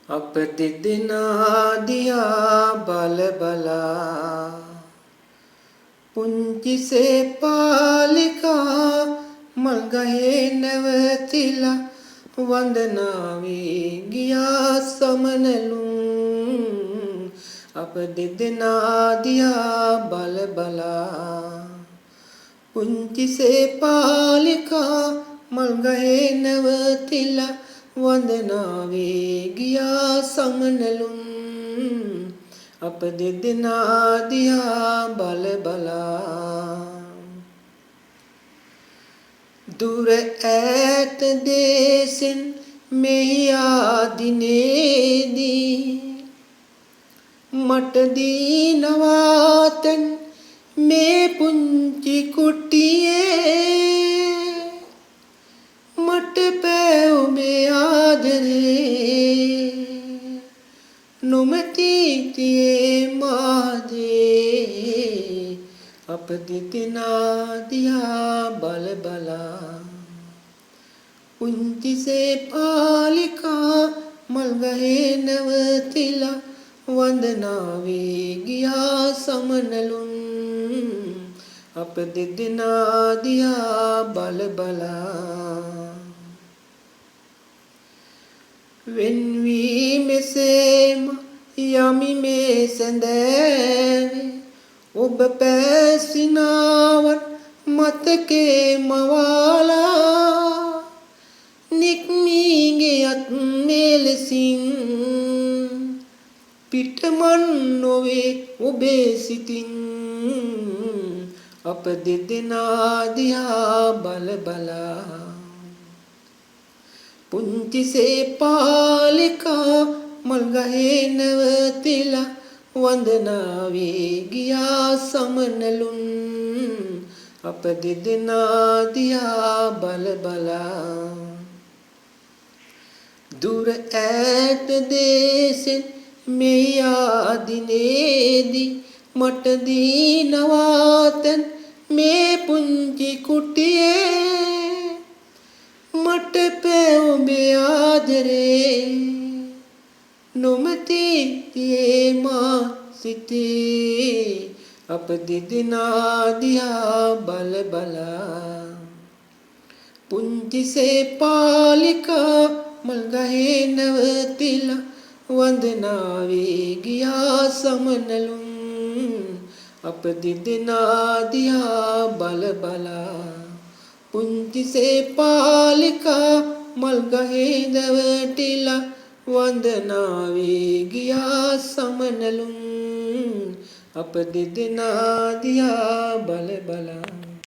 අප දෙදෙනා දිහා බල බලා පුංචි සේපාලිකා මල් ගහේ නැවතිලා වන්දනාවේ ගියා සමනලුන් අප දෙදෙනා දිහා බල බලා පුංචි සේපාලිකා මල් ගහේ නැවතිලා වන්දනාවේ ගියා සමනලුන් අප දෙදෙනා දිහා බල බලා දුර ඈත දේශෙන් මෙහි ආදිනේදී මට දීනවාතන් මේ පුංචි කුටියේ මට පැවුමේ ආදරේ නොමැතිතියේ මාදේ අප දෙදෙනා දිහා බල බලා පුංචි සේපාලිකා මල් ගහේ නැවතිලා වන්දනාවේ ගියා සමනලුන් අප දෙදෙනා දිහා බල බලා වෙන්වීමෙසේම යමි මේ සැඳෑවේ ඔබ පැසිනාවත් මතකේ මවාලා නික්මීගෙයත් මෙලෙසින් පිටමන් නොවේ ඔබේ සිතින් අප දෙදෙනා දිහා බල බලා පුංචි සේපාලිකා මල් ගහේ නැවතිලා වන්දනාවේ ගියා සමනලුන් අප දෙදෙනා දිහා බල බලා දුර ඈත දේශෙන් මෙහි ආදිනේදී මට දීනවාතන් මේ පුංචි කුටියේ මට පැවුමේ ආදරේ නොමැතිතියේ මා සිතේ අප දෙදෙනා දිහා බල බලා පුංචි සේපාලිකා මල් ගහේ නැවතිලා වන්දනාවේ ගියා සමනලුන් අප දෙදෙනා දිහා බල බලා පුංචි සේපාලිකා මල් ගහේ නැවතිලා වන්දනාවේ ගියා සමනලුන් අප දෙදෙනා දිහා බල බලා